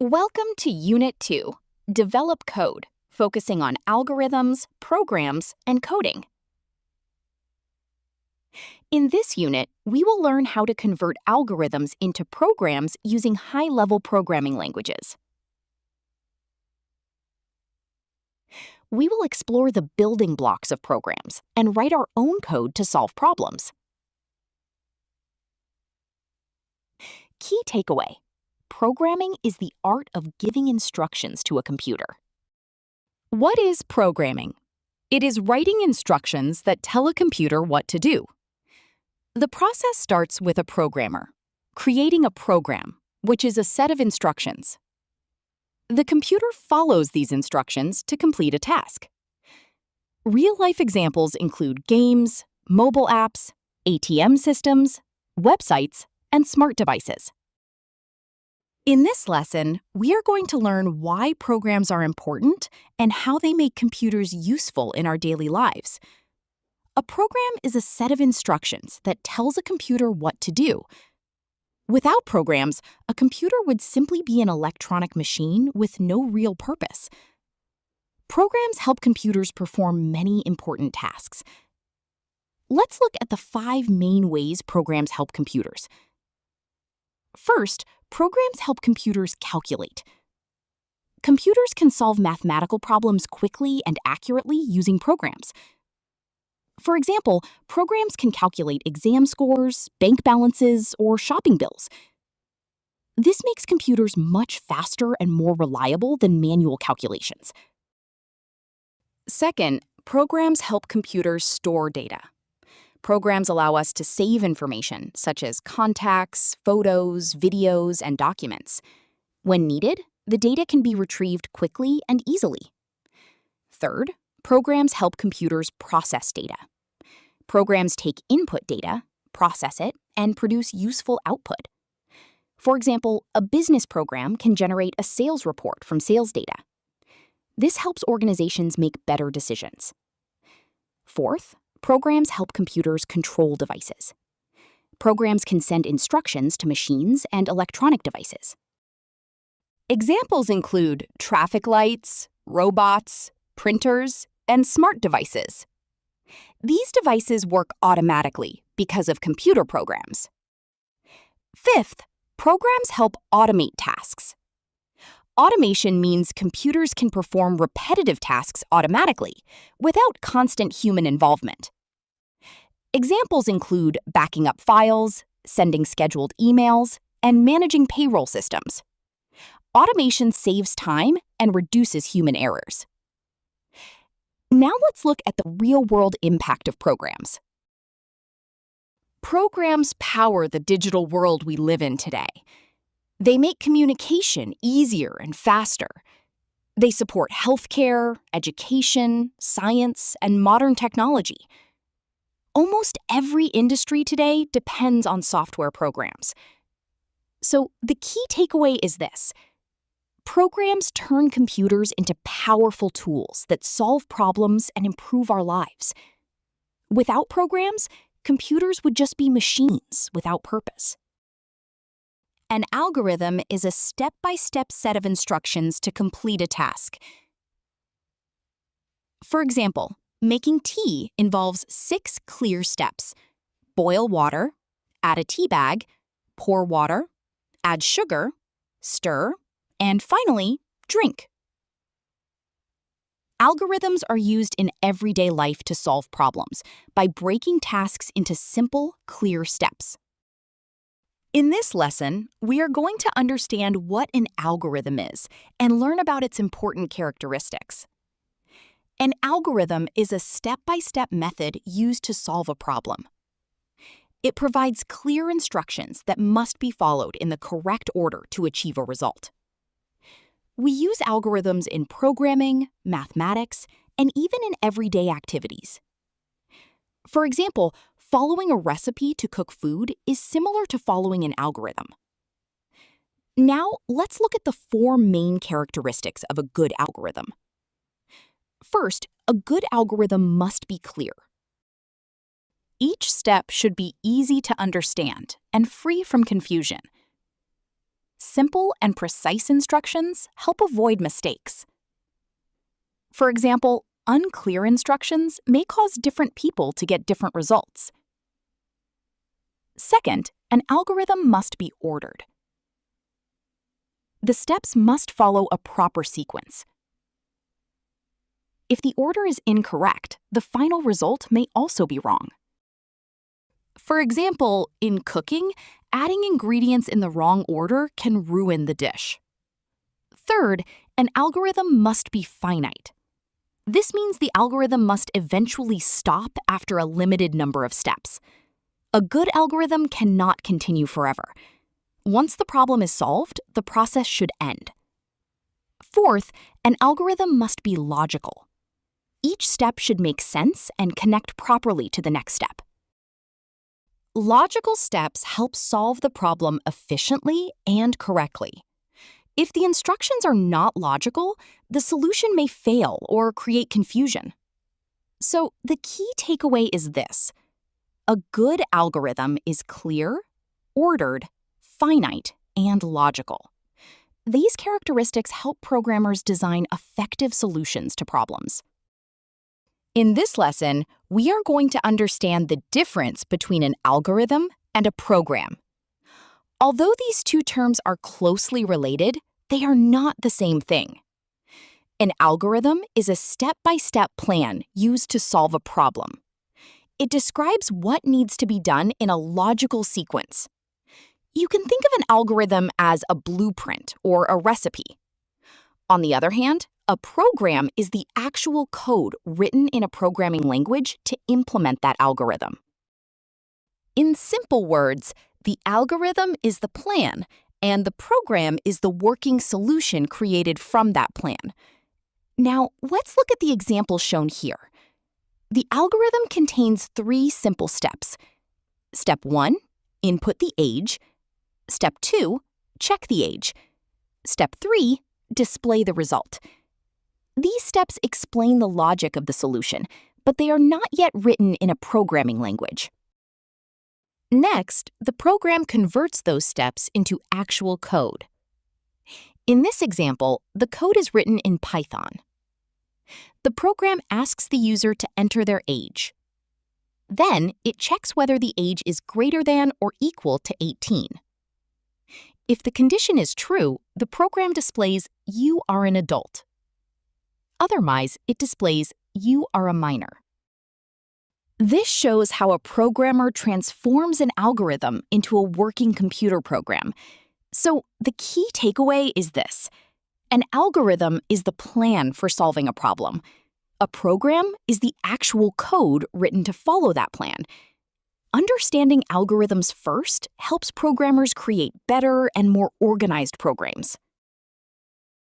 Welcome to Unit 2, Develop Code, focusing on algorithms, programs, and coding. In this unit, we will learn how to convert algorithms into programs using high-level programming languages. We will explore the building blocks of programs and write our own code to solve problems. Key takeaway: programming is the art of giving instructions to a computer. What is programming? It is writing instructions that tell a computer what to do. The process starts with a programmer creating a program, which is a set of instructions. The computer follows these instructions to complete a task. Real-life examples include games, mobile apps, ATM systems, websites, and smart devices. In this lesson, we are going to learn why programs are important and how they make computers useful in our daily lives. A program is a set of instructions that tells a computer what to do. Without programs, a computer would simply be an electronic machine with no real purpose. Programs help computers perform many important tasks. Let's look at the 5 main ways programs help computers. First, programs help computers calculate. Computers can solve mathematical problems quickly and accurately using programs. For example, programs can calculate exam scores, bank balances, or shopping bills. This makes computers much faster and more reliable than manual calculations. Second, programs help computers store data. Programs allow us to save information, such as contacts, photos, videos, and documents. When needed, the data can be retrieved quickly and easily. Third, programs help computers process data. Programs take input data, process it, and produce useful output. For example, a business program can generate a sales report from sales data. This helps organizations make better decisions. Fourth, programs help computers control devices. Programs can send instructions to machines and electronic devices. Examples include traffic lights, robots, printers, and smart devices. These devices work automatically because of computer programs. Fifth, programs help automate tasks. Automation means computers can perform repetitive tasks automatically without constant human involvement. Examples include backing up files, sending scheduled emails, and managing payroll systems. Automation saves time and reduces human errors. Now let's look at the real-world impact of programs. Programs power the digital world we live in today. They make communication easier and faster. They support healthcare, education, science, and modern technology. Almost every industry today depends on software programs. So the key takeaway is this: programs turn computers into powerful tools that solve problems and improve our lives. Without programs, computers would just be machines without purpose. An algorithm is a step-by-step set of instructions to complete a task. For example, making tea involves 6 clear steps. Boil water, add a tea bag, pour water, add sugar, stir, and finally, drink. Algorithms are used in everyday life to solve problems by breaking tasks into simple, clear steps. In this lesson, we are going to understand what an algorithm is and learn about its important characteristics. An algorithm is a step-by-step method used to solve a problem. It provides clear instructions that must be followed in the correct order to achieve a result. We use algorithms in programming, mathematics, and even in everyday activities. For example, following a recipe to cook food is similar to following an algorithm. Now, let's look at the 4 main characteristics of a good algorithm. First, a good algorithm must be clear. Each step should be easy to understand and free from confusion. simple and precise instructions help avoid mistakes. For example, unclear instructions may cause different people to get different results. Second, an algorithm must be ordered. The steps must follow a proper sequence. If the order is incorrect, the final result may also be wrong. For example, in cooking, adding ingredients in the wrong order can ruin the dish. Third, an algorithm must be finite. This means the algorithm must eventually stop after a limited number of steps. A good algorithm cannot continue forever. Once the problem is solved, the process should end. Fourth, an algorithm must be logical. Each step should make sense and connect properly to the next step. Logical steps help solve the problem efficiently and correctly. If the instructions are not logical, the solution may fail or create confusion. So the key takeaway is this: a good algorithm is clear, ordered, finite, and logical. These characteristics help programmers design effective solutions to problems. In this lesson, we are going to understand the difference between an algorithm and a program. Although these two terms are closely related, they are not the same thing. An algorithm is a step-by-step plan used to solve a problem. It describes what needs to be done in a logical sequence. You can think of an algorithm as a blueprint or a recipe. On the other hand, a program is the actual code written in a programming language to implement that algorithm. In simple words, the algorithm is the plan, and the program is the working solution created from that plan. Now, let's look at the example shown here. The algorithm contains 3 simple steps. Step 1, input the age. Step 2, check the age. Step 3, display the result. These steps explain the logic of the solution, but they are not yet written in a programming language. Next, the program converts those steps into actual code. In this example, the code is written in Python. The program asks the user to enter their age. Then, it checks whether the age is greater than or equal to 18. If the condition is true, the program displays "You are an adult." Otherwise, it displays "You are a minor." This shows how a programmer transforms an algorithm into a working computer program. So the key takeaway is this: an algorithm is the plan for solving a problem. A program is the actual code written to follow that plan. Understanding algorithms first helps programmers create better and more organized programs.